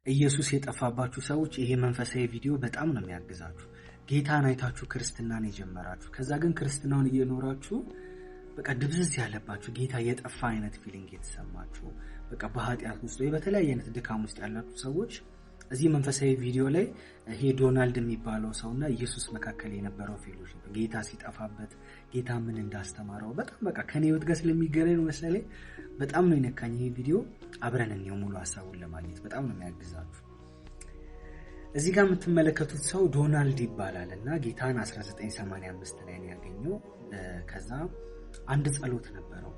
ኢየሱስ የጠፋባችሁ ሰዎች ይሄ መንፈሳዊ ቪዲዮ በጣም ነው የሚያግዛችሁ። ጌታን አይታችሁ ክርስትናን የጀመራችሁ ከዛ ግን ክርስትናውን እየኖራችሁ በቃ ድብዝዝ ያለባችሁ ጌታ የጠፋ አይነት ፊሊንግ የተሰማችሁ በቃ በኃጢአት ውስጥ ወይ በተለያየ አይነት ድካም ውስጥ ያላችሁ ሰዎች እዚህ መንፈሳዊ ቪዲዮ ላይ ይሄ ዶናልድ የሚባለው ሰውና ኢየሱስ መካከል የነበረው ፌሎሺፕ ጌታ ሲጠፋበት ጌታ ምን እንዳስተማረው በጣም በቃ ከኔ ህይወት ጋር ስለሚገናኝ ነው መሰለኝ በጣም ነው የነካኝ ይሄ ቪዲዮ። አብረን እንየው ሙሉ ሐሳቡን ለማግኘት በጣም ነው የሚያግዛችሁ። እዚህ ጋር የምትመለከቱት ሰው ዶናልድ ይባላልና ጌታን 1985 ላይ ነው ያገኘው። ከዛ አንድ ጸሎት ነበረው።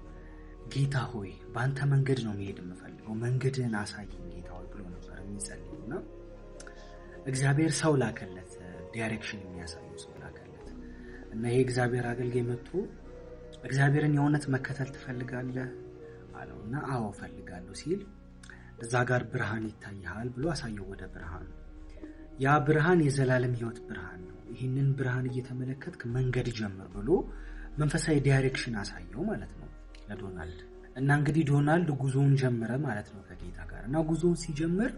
ጌታ ሆይ በአንተ መንገድ ነው መሄድ የምፈልገው መንገድን አሳየኝ ጌታ ሆይ ብሎ ነበር የሚጸልየውና እግዚአብሔር ሰው ላከለት ዳይሬክሽን የሚያሳየው ሰው ላከለት እና ይሄ እግዚአብሔር አገልጋይ መጥቶ እግዚአብሔርን የእውነት መከተል ትፈልጋለህ አለውና አዎ ፈልጋለሁ ሲል እዛ ጋር ብርሃን ይታያል ብሎ አሳየው ወደ ብርሃን። ያ ብርሃን የዘላለም ህይወት ብርሃን ነው ይሄንን ብርሃን እየተመለከትክ መንገድ ጀምር ብሎ መንፈሳዊ ዳይሬክሽን አሳየው ማለት ነው ለዶናልድ። እና እንግዲህ ዶናልድ ጉዞውን ጀመረ ማለት ነው ከጌታ ጋር እና ጉዞውን ሲጀምር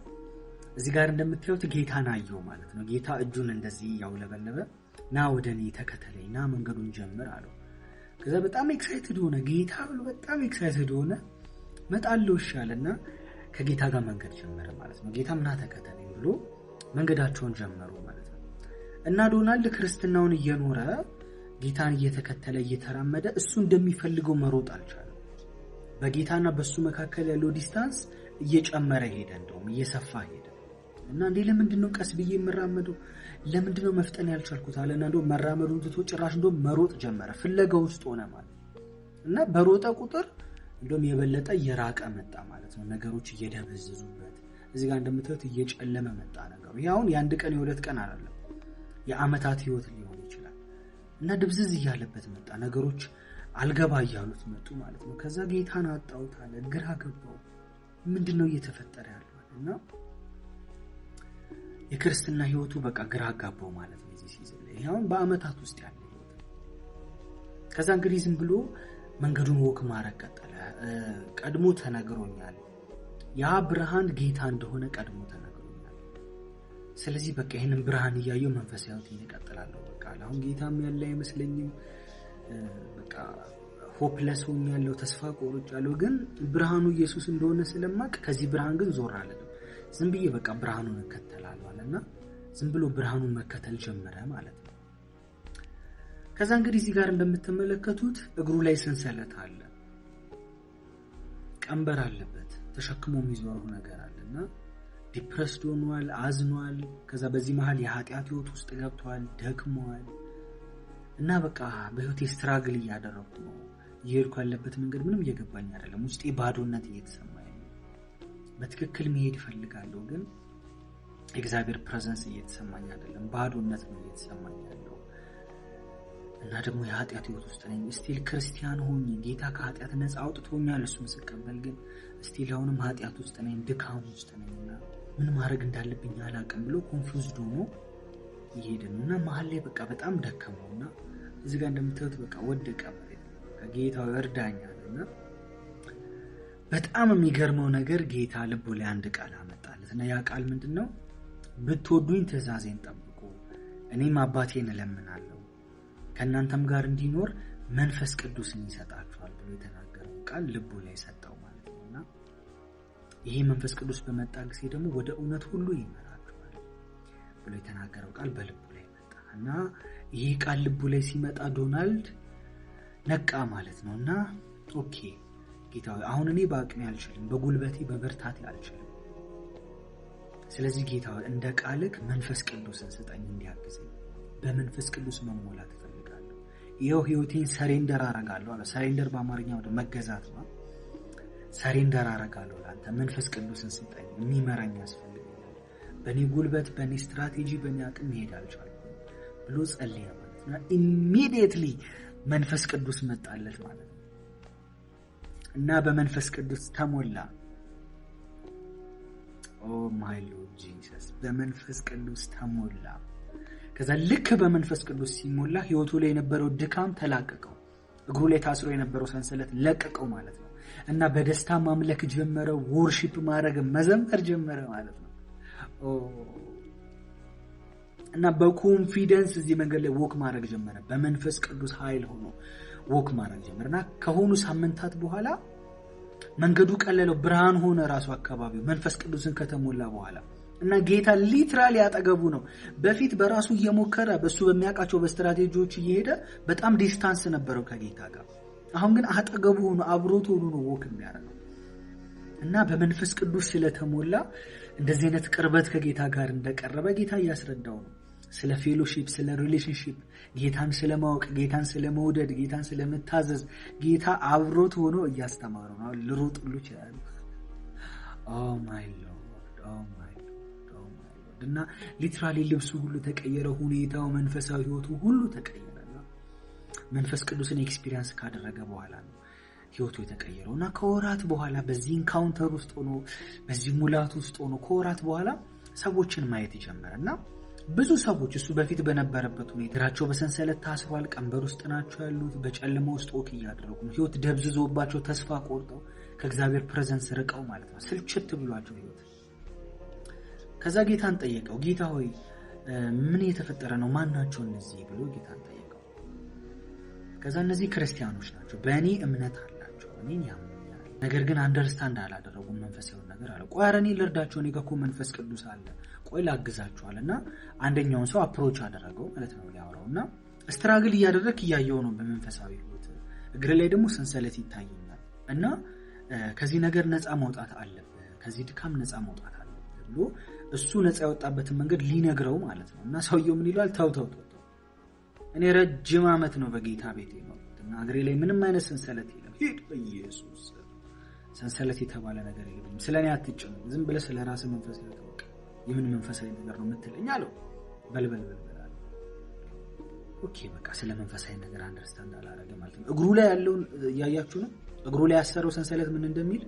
እዚህ ጋር እንደምታዩት ጌታን አየው ማለት ነው። ጌታ እጁን እንደዚህ ያውለበለበ ና ወደኔ ተከተለኝ ና መንገዱን ጀምር አለው። ከዛ በጣም ኤክሳይትድ ሆነ ጌታ ብሎ በጣም ኤክሳይትድ ሆነ መጣለው ይሻልና ከጌታ ጋር መንገድ ጀመረ ማለት ነው። ጌታም ና ተከተለኝ ብሎ መንገዳቸውን ጀመሩ ማለት ነው። እና ዶናልድ ክርስትናውን እየኖረ ጌታን እየተከተለ እየተራመደ እሱ እንደሚፈልገው መሮጥ አልቻለም። በጌታና በሱ መካከል ያለው ዲስታንስ እየጨመረ ሄደ እንደውም እየሰፋ ሄደ። እና እንዴ ለምንድነው ቀስ ብዬ የምራመደው ለምንድነው መፍጠን ያልቻልኩት አለና እንደውም መራመዱን ትቶ ጭራሽ እንደውም መሮጥ ጀመረ ፍለጋ ውስጥ ሆነ ማለት እና በሮጠ ቁጥር እንደውም የበለጠ እየራቀ መጣ ማለት ነው። ነገሮች እየደበዘዙበት እዚህ ጋር እንደምታዩት እየጨለመ መጣ ነገሩ። ያውን የአንድ ቀን የሁለት ቀን አይደለም የአመታት ህይወት ሊሆን ይችላል። እና ድብዝዝ እያለበት መጣ ነገሮች አልገባ እያሉት መጡ ማለት ነው። ከዛ ጌታን አጣሁት አለ ግራ ገባው ምንድነው እየተፈጠረ ያለው እና የክርስትና ህይወቱ በቃ ግራ ገባው ማለት ነው። እዚህ ሲዝን ላይ ያውን በአመታት ውስጥ ያለ ህይወት ከዛ እንግዲህ ዝም ብሎ መንገዱን ወክ ማድረግ ቀጠለ። ቀድሞ ተነግሮኛል ያ ብርሃን ጌታ እንደሆነ ቀድሞ ተነግሮኛል። ስለዚህ በቃ ይሄንን ብርሃን እያየው መንፈሳዊ ህይወቴን እቀጥላለሁ በቃ አሁን ጌታም ያለ አይመስለኝም በቃ ሆፕለስ ሆኛለሁ ተስፋ ቆርጫለሁ ግን ብርሃኑ ኢየሱስ እንደሆነ ስለማቅ ከዚህ ብርሃን ግን ዞር አልልም ዝም ብዬ በቃ ብርሃኑን እከተላለሁ አለና ዝም ብሎ ብርሃኑን መከተል ጀመረ ማለት ነው። ከዛ እንግዲህ እዚህ ጋር እንደምትመለከቱት እግሩ ላይ ሰንሰለት አለ ቀንበር አለበት ተሸክሞ የሚዞረው ነገር አለና ዲፕረስድ ሆኗል አዝኗል። ከዛ በዚህ መሃል የኃጢአት ህይወት ውስጥ ገብቷል ደክሟል እና በቃ በህይወቴ ስትራግል እያደረኩ ነው እየሄድኩ ያለበት መንገድ ምንም እየገባኝ አይደለም ውስጤ ባዶነት እየተሰማኝ ነው በትክክል መሄድ ፈልጋለሁ ግን እግዚአብሔር ፕሬዘንስ እየተሰማኝ አይደለም ባዶነት ነው እየተሰማኝ ያለው እና ደግሞ የኃጢአት ህይወት ውስጥ ነኝ ስቲል ክርስቲያን ሆኜ ጌታ ከኃጢአት ነፃ አውጥቶኛል እሱን ስቀበል ግን ስቲል አሁንም ኃጢአት ውስጥ ነኝ ድካም ውስጥ ነኝና ምን ማድረግ እንዳለብኝ አላውቅም ብሎ ኮንፊውዝድ ሆኖ ይሄድና መሀል ላይ በቃ በጣም ደከመውና እዚህ ጋር እንደምታዩት በቃ ወደቀ ማለት ከጌታው እርዳኝ አለና በጣም የሚገርመው ነገር ጌታ ልቡ ላይ አንድ ቃል አመጣለትና ያ ቃል ምንድነው ብትወዱኝ ትእዛዜን ጠብቁ እኔም አባቴን እለምናለሁ ከእናንተም ጋር እንዲኖር መንፈስ ቅዱስን ይሰጣችኋል ብሎ የተናገረው ቃል ልቡ ላይ ሰጠው ማለት ነውና ይሄ መንፈስ ቅዱስ በመጣ ጊዜ ደግሞ ወደ እውነት ሁሉ ይመራችኋል ብሎ የተናገረው ቃል በልቡ ላይ መጣና ይሄ ቃል ልቡ ላይ ሲመጣ ዶናልድ ነቃ ማለት ነውና ኦኬ ጌታዬ አሁን እኔ በአቅሜ አልችልም በጉልበቴ በበርታቴ አልችልም ስለዚህ ጌታዬ እንደ ቃልክ መንፈስ ቅዱስን ስጠኝ እንዲያግዘኝ በመንፈስ ቅዱስ መሞላት እፈልጋለሁ ይሄው ህይወቴን ሰሬንደር አረጋለሁ አለ። ሰሬንደር በአማርኛ ወደ መገዛት ነው። ሰሬንደር አረጋለሁ ላንተ መንፈስ ቅዱስን ስጠኝ የሚመራኝ ያስፈልጋል በኔ ጉልበት በኔ ስትራቴጂ በኔ አቅም መሄድ አልቻልኩም ብሎ ጸለየ ማለት ነው። ኢሚዲየትሊ መንፈስ ቅዱስ መጣለት ማለት ነው እና በመንፈስ ቅዱስ ተሞላ። ኦ ማይ ሎርድ ጂሰስ በመንፈስ ቅዱስ ተሞላ። ከዛ ልክ በመንፈስ ቅዱስ ሲሞላ ህይወቱ ላይ የነበረው ድካም ተላቀቀው እግሩ ላይ ታስሮ የነበረው ሰንሰለት ለቀቀው ማለት ነው እና በደስታ ማምለክ ጀመረ ወርሺፕ ማድረግ መዘመር ጀመረ ማለት ነው። እና በኮንፊደንስ እዚህ መንገድ ላይ ወክ ማድረግ ጀመረ። በመንፈስ ቅዱስ ኃይል ሆኖ ወክ ማድረግ ጀመረና ከሆኑ ሳምንታት በኋላ መንገዱ ቀለለው፣ ብርሃን ሆነ ራሱ አካባቢው መንፈስ ቅዱስን ከተሞላ በኋላ እና ጌታ ሊትራሊ ያጠገቡ ነው። በፊት በራሱ እየሞከረ በሱ በሚያውቃቸው በስትራቴጂዎች እየሄደ በጣም ዲስታንስ ነበረው ከጌታ ጋር። አሁን ግን አጠገቡ ሆኖ አብሮት ሆኖ ነው ወክ የሚያደርገው እና በመንፈስ ቅዱስ ስለተሞላ እንደዚህ አይነት ቅርበት ከጌታ ጋር እንደቀረበ ጌታ እያስረዳው ነው። ስለ ፌሎሺፕ፣ ስለ ሪሌሽንሺፕ፣ ጌታን ስለማወቅ፣ ጌታን ስለመውደድ፣ ጌታን ስለመታዘዝ ጌታ አብሮት ሆኖ እያስተማረው ነው። ልሮጥ ሁሉ ይችላል። ኦ ማይ ሎርድ፣ ኦ ማይ ሎርድ፣ ኦ ማይ ሎርድ። እና ሊትራሊ ልብሱ ሁሉ ተቀየረ፣ ሁኔታው፣ መንፈሳዊ ህይወቱ ሁሉ ተቀየረ። መንፈስ ቅዱስን ኤክስፒሪየንስ ካደረገ በኋላ ነው ህይወቱ የተቀየረው። እና ከወራት በኋላ በዚህ ኢንካውንተር ውስጥ ሆኖ በዚህ ሙላት ውስጥ ሆኖ ከወራት በኋላ ሰዎችን ማየት ይጀምራልና ብዙ ሰዎች እሱ በፊት በነበረበት ሁኔታ እግራቸው በሰንሰለት ታስሯል፣ ቀንበር ውስጥ ናቸው ያሉት፣ በጨለማ ውስጥ ወክ እያደረጉ ነው። ህይወት ደብዝዞባቸው ተስፋ ቆርጠው ከእግዚአብሔር ፕሬዘንስ ርቀው ማለት ነው፣ ስልችት ብሏቸው ህይወት። ከዛ ጌታን ጠየቀው፣ ጌታ ሆይ ምን የተፈጠረ ነው? ማን ናቸው እነዚህ ብሎ ጌታን ጠየቀው። ከዛ እነዚህ ክርስቲያኖች ናቸው፣ በእኔ እምነት አላቸው፣ እኔን ያምኑኛል፣ ነገር ግን አንደርስታንድ አላደረጉም መንፈሳዊ ነገር አለ። ቆይ ኧረ እኔ ልርዳቸው፣ እኔ ጋር እኮ መንፈስ ቅዱስ አለ፣ ቆይ ላግዛቸዋል። እና አንደኛውን ሰው አፕሮች አደረገው ማለት ነው ሊያወራው። እና ስትራግል እያደረክ እያየው ነው በመንፈሳዊ ህይወት፣ እግር ላይ ደግሞ ሰንሰለት ይታየኛል እና ከዚህ ነገር ነፃ መውጣት አለብህ፣ ከዚህ ድካም ነፃ መውጣት አለብህ ብሎ እሱ ነፃ ያወጣበትን መንገድ ሊነግረው ማለት ነው። እና ሰውየው ምን ይላል? ተው እኔ ረጅም ዓመት ነው በጌታ ቤት የኖርኩት እና እግሬ ላይ ምንም አይነት ሰንሰለት የለም። ሂድ በኢየሱስ ሰንሰለት የተባለ ነገር የለም። ስለኔ አትጭም፣ ዝም ብለህ ስለ ራስህ መንፈሳዊ ተወቅ። የምን መንፈሳዊ ነገር ነው የምትለኝ አለው። በልበል አለ። ኦኬ በቃ ስለ መንፈሳዊ ነገር አንደርስታንድ አላደረገ ማለት ነው። እግሩ ላይ ያለውን ያያችሁ ነው። እግሩ ላይ ያሰረው ሰንሰለት ምን እንደሚል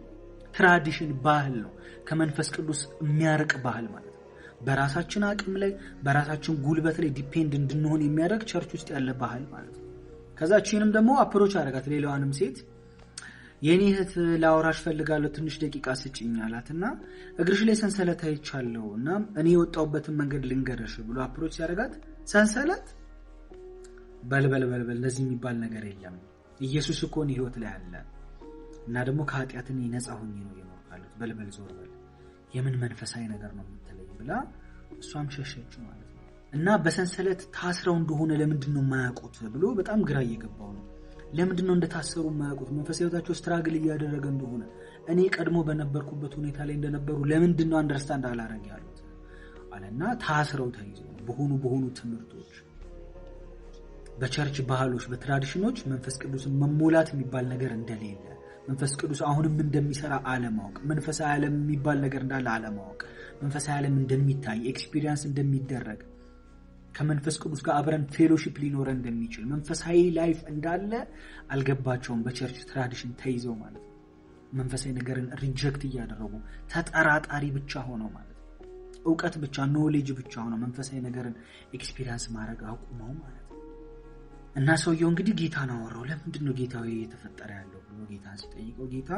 ትራዲሽን፣ ባህል ነው። ከመንፈስ ቅዱስ የሚያርቅ ባህል ማለት ነው። በራሳችን አቅም ላይ በራሳችን ጉልበት ላይ ዲፔንድ እንድንሆን የሚያደርግ ቸርች ውስጥ ያለ ባህል ማለት ነው። ከዛችንም ደግሞ አፕሮች አደረጋት፣ ሌላዋንም ሴት የኔ እህት ላወራሽ ፈልጋለሁ ትንሽ ደቂቃ ስጪኝ አላትና እግርሽ ላይ ሰንሰለት አይቻለሁ እና እኔ የወጣሁበትን መንገድ ልንገርሽ ብሎ አፕሮች ሲያደርጋት ሰንሰለት በልበል ለዚህ የሚባል ነገር የለም፣ ኢየሱስ እኮ ነው ህይወት ላይ አለ እና ደግሞ ከኃጢአት ነፃ ሆኜ ነው የኖርኩት፣ በልበል ዞር በል፣ የምን መንፈሳዊ ነገር ነው የምትለኝ ብላ እሷም ሸሸችው ማለት ነው። እና በሰንሰለት ታስረው እንደሆነ ለምንድን ነው የማያውቁት ብሎ በጣም ግራ እየገባው ነው። ለምንድን ነው እንደታሰሩ የማያውቁት? መንፈሳዊ ህይወታቸው ስትራግል እያደረገ እንደሆነ እኔ ቀድሞ በነበርኩበት ሁኔታ ላይ እንደነበሩ ለምንድን ነው አንደርስታንድ አላረግ ያሉት አለና ታስረው ተይዘው በሆኑ ትምህርቶች፣ በቸርች ባህሎች፣ በትራዲሽኖች መንፈስ ቅዱስን መሞላት የሚባል ነገር እንደሌለ፣ መንፈስ ቅዱስ አሁንም እንደሚሰራ አለማወቅ፣ መንፈሳዊ ዓለም የሚባል ነገር እንዳለ አለማወቅ፣ መንፈሳዊ ዓለም እንደሚታይ ኤክስፒሪየንስ እንደሚደረግ፣ ከመንፈስ ቅዱስ ጋር አብረን ፌሎሺፕ ሊኖረን እንደሚችል መንፈሳዊ ላይፍ እንዳለ አልገባቸውም። በቸርች ትራዲሽን ተይዘው ማለት ነው። መንፈሳዊ ነገርን ሪጀክት እያደረጉ ተጠራጣሪ ብቻ ሆነው ማለት ነው። ዕውቀት ብቻ ኖሌጅ ብቻ ሆነው መንፈሳዊ ነገርን ኤክስፒሪየንስ ማድረግ አቁመው ማለት ነው። እና ሰውየው እንግዲህ ጌታን አወራው። ለምንድን ነው ጌታዬ እየተፈጠረ ያለው ብሎ ጌታን ሲጠይቀው፣ ጌታ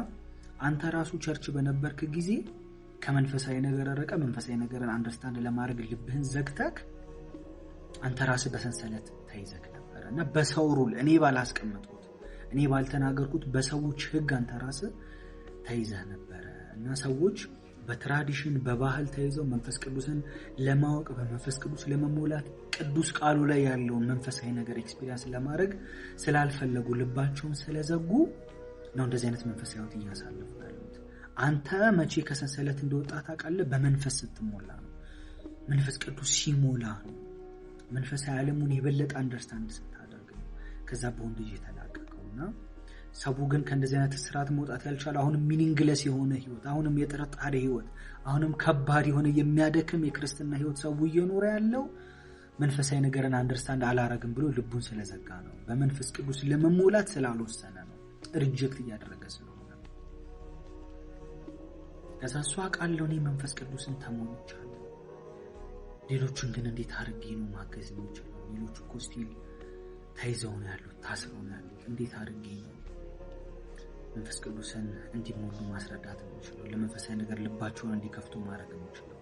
አንተ ራሱ ቸርች በነበርክ ጊዜ ከመንፈሳዊ ነገር ረቀ መንፈሳዊ ነገርን አንደርስታንድ ለማድረግ ልብህን ዘግተክ አንተ ራስህ በሰንሰለት ተይዘክ ነበር እና በሰው ሩል እኔ ባላስቀመጥኩት እኔ ባልተናገርኩት በሰዎች ህግ አንተ ራስህ ተይዘህ ነበር እና ሰዎች በትራዲሽን በባህል ተይዘው መንፈስ ቅዱስን ለማወቅ በመንፈስ ቅዱስ ለመሞላት ቅዱስ ቃሉ ላይ ያለውን መንፈሳዊ ነገር ኤክስፒሪየንስ ለማድረግ ስላልፈለጉ ልባቸውን ስለዘጉ ነው እንደዚህ አይነት መንፈሳዊ ህይወት እያሳለፉ ያሉት። አንተ መቼ ከሰንሰለት እንደወጣ ታውቃለህ? በመንፈስ ስትሞላ ነው። መንፈስ ቅዱስ ሲሞላ ነው። መንፈሳዊ ዓለሙን የበለጠ አንደርስታንድ ስታደርግ ነው ከዛ በወንድጅ የተላቀቀውና ሰው ግን ከእንደዚህ አይነት ስርዓት መውጣት ያልቻለ አሁንም ሚኒንግለስ የሆነ ህይወት፣ አሁንም የጥርጣሬ ህይወት፣ አሁንም ከባድ የሆነ የሚያደክም የክርስትና ህይወት ሰው እየኖረ ያለው መንፈሳዊ ነገርን አንደርስታንድ አላረግም ብሎ ልቡን ስለዘጋ ነው። በመንፈስ ቅዱስ ለመሞላት ስላልወሰነ ነው። ሪጀክት እያደረገ ስለሆነ ከዛ እሱ አውቃለሁ እኔ መንፈስ ቅዱስን ተሞልቻለሁ፣ ሌሎችን ግን እንዴት አድርጌ ነው ማገዝ የምችለው? ሌሎቹ እኮ ስቲል ተይዘው ነው ያሉት፣ ታስረው ነው ያሉት። እንዴት አድርጌ ነው መንፈስ ቅዱስን እንዲሞሉ ማስረዳት የምችለው? ለመንፈሳዊ ነገር ልባቸውን እንዲከፍቱ ማድረግ የምችለው?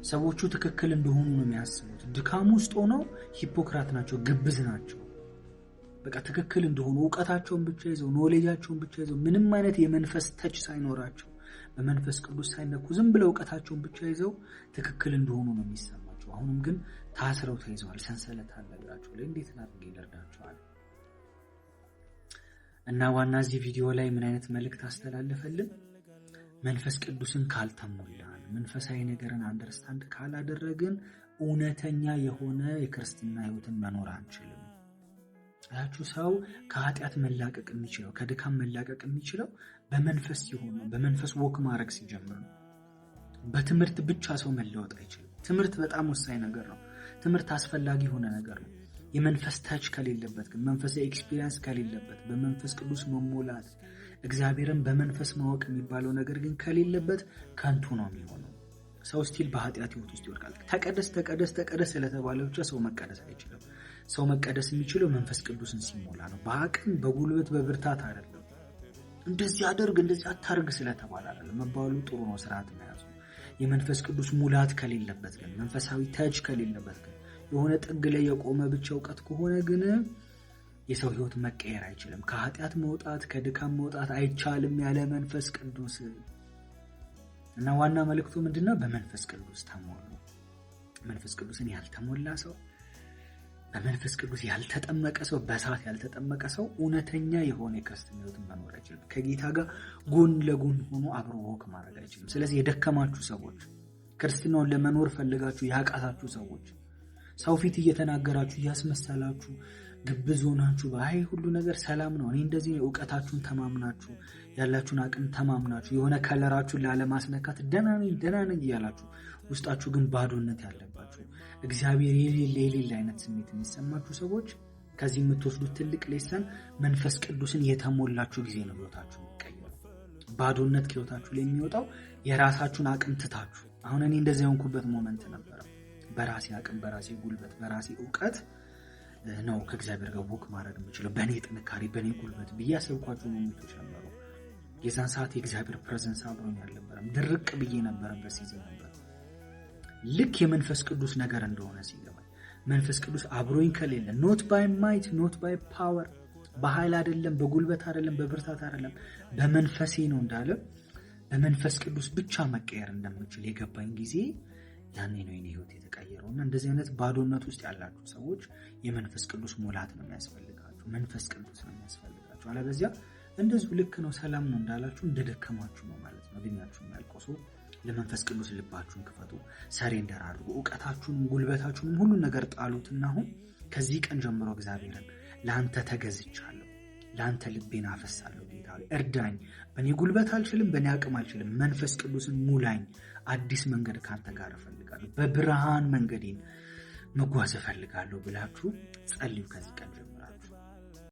ሰዎቹ ትክክል እንደሆኑ ነው የሚያስቡት። ድካም ውስጥ ሆነው ሂፖክራት ናቸው፣ ግብዝ ናቸው። በቃ ትክክል እንደሆኑ ዕውቀታቸውን ብቻ ይዘው ኖሌጃቸውን ብቻ ይዘው ምንም አይነት የመንፈስ ተች ሳይኖራቸው በመንፈስ ቅዱስ ሳይነኩ ዝም ብለው ዕውቀታቸውን ብቻ ይዘው ትክክል እንደሆኑ ነው የሚሰማቸው። አሁንም ግን ታስረው ተይዘዋል። ሰንሰለት አለ እግራቸው ላይ። እንዴት አድርጌ ልርዳቸዋል? እና ዋና እዚህ ቪዲዮ ላይ ምን አይነት መልእክት አስተላለፈልን? መንፈስ ቅዱስን ካልተሞላን፣ መንፈሳዊ ነገርን አንደርስታንድ ካላደረግን እውነተኛ የሆነ የክርስትና ህይወትን መኖር አንችልም። ያችሁ ሰው ከኃጢአት መላቀቅ የሚችለው ከድካም መላቀቅ የሚችለው በመንፈስ ሲሆን ነው። በመንፈስ ወክ ማድረግ ሲጀምር ነው። በትምህርት ብቻ ሰው መለወጥ አይችልም። ትምህርት በጣም ወሳኝ ነገር ነው። ትምህርት አስፈላጊ የሆነ ነገር ነው። የመንፈስ ታች ከሌለበት ግን መንፈሳዊ ኤክስፒሪየንስ ከሌለበት በመንፈስ ቅዱስ መሞላት እግዚአብሔርን በመንፈስ ማወቅ የሚባለው ነገር ግን ከሌለበት ከንቱ ነው የሚሆነው። ሰው ስቲል በኃጢአት ህይወት ውስጥ ይወድቃል። ተቀደስ ተቀደስ ተቀደስ ስለተባለ ብቻ ሰው መቀደስ አይችልም። ሰው መቀደስ የሚችለው መንፈስ ቅዱስን ሲሞላ ነው። በአቅም በጉልበት በብርታት አይደለም። እንደዚህ አድርግ እንደዚህ አታርግ ስለተባለ አይደለም። መባሉ ጥሩ ነው፣ ስርዓት መያዙ። የመንፈስ ቅዱስ ሙላት ከሌለበት ግን መንፈሳዊ ታች ከሌለበት ግን የሆነ ጥግ ላይ የቆመ ብቻ ዕውቀት ከሆነ ግን የሰው ህይወት መቀየር አይችልም። ከኃጢአት መውጣት ከድካም መውጣት አይቻልም ያለ መንፈስ ቅዱስ። እና ዋና መልእክቱ ምንድነው? በመንፈስ ቅዱስ ተሞሉ። መንፈስ ቅዱስን ያልተሞላ ሰው፣ በመንፈስ ቅዱስ ያልተጠመቀ ሰው፣ በእሳት ያልተጠመቀ ሰው እውነተኛ የሆነ የክርስትና ህይወትን መኖር አይችልም። ከጌታ ጋር ጎን ለጎን ሆኖ አብሮ ወክ ማድረግ አይችልም። ስለዚህ የደከማችሁ ሰዎች፣ ክርስትናውን ለመኖር ፈልጋችሁ ያቃታችሁ ሰዎች፣ ሰው ፊት እየተናገራችሁ እያስመሰላችሁ ግብዝ ሆናችሁ በአይ ሁሉ ነገር ሰላም ነው እኔ እንደዚህ ዕውቀታችሁን ተማምናችሁ ያላችሁን አቅም ተማምናችሁ የሆነ ከለራችሁን ላለማስነካት ደህና ነኝ እያላችሁ ውስጣችሁ ግን ባዶነት ያለባችሁ እግዚአብሔር የሌለ አይነት ስሜት የሚሰማችሁ ሰዎች ከዚህ የምትወስዱት ትልቅ ሌሰን መንፈስ ቅዱስን የተሞላችሁ ጊዜ ነው ህይወታችሁ የሚቀየረው። ባዶነት ከህይወታችሁ ላይ የሚወጣው የራሳችሁን አቅም ትታችሁ። አሁን እኔ እንደዚህ የሆንኩበት ሞመንት ነበረ። በራሴ አቅም በራሴ ጉልበት በራሴ ዕውቀት ነው ከእግዚአብሔር ጋር ወክ ማድረግ የምችለው በእኔ ጥንካሬ በእኔ ጉልበት ብዬ ያሰብኳቸው ሞመንቶች ነበሩ። የዛን ሰዓት የእግዚአብሔር ፕሬዘንስ አብሮኝ አልነበረም። ድርቅ ብዬ ነበረበት ሲዝን ነበር። ልክ የመንፈስ ቅዱስ ነገር እንደሆነ ሲገባኝ መንፈስ ቅዱስ አብሮኝ ከሌለ ኖት ባይ ማይት ኖት ባይ ፓወር፣ በኃይል አይደለም በጉልበት አይደለም በብርታት አይደለም በመንፈሴ ነው እንዳለ በመንፈስ ቅዱስ ብቻ መቀየር እንደምችል የገባኝ ጊዜ ያኔ ነው የኔ ህይወት የተቀየረው። እና እንደዚህ አይነት ባዶነት ውስጥ ያላችሁ ሰዎች የመንፈስ ቅዱስ ሙላት ነው የሚያስፈልጋችሁ። መንፈስ ቅዱስ ነው የሚያስፈልጋችሁ። አለበለዚያ እንደዚሁ ልክ ነው ሰላም ነው እንዳላችሁ እንደደከማችሁ ነው ማለት ነው። እድሜያችሁ የሚያልቆሱ ለመንፈስ ቅዱስ ልባችሁን ክፈቱ፣ ሰሬንደር አድርጉ። ዕውቀታችሁንም ጉልበታችሁንም ሁሉን ነገር ጣሉትና አሁን ከዚህ ቀን ጀምሮ እግዚአብሔርን ለአንተ ተገዝቻለሁ፣ ለአንተ ልቤን አፈሳለሁ። ጌታ እርዳኝ፣ በእኔ ጉልበት አልችልም፣ በእኔ አቅም አልችልም፣ መንፈስ ቅዱስን ሙላኝ፣ አዲስ መንገድ ካንተ ጋር እፈልጋለሁ፣ በብርሃን መንገዴን መጓዝ እፈልጋለሁ ብላችሁ ጸልዩ ከዚህ ቀን ጀምሮ።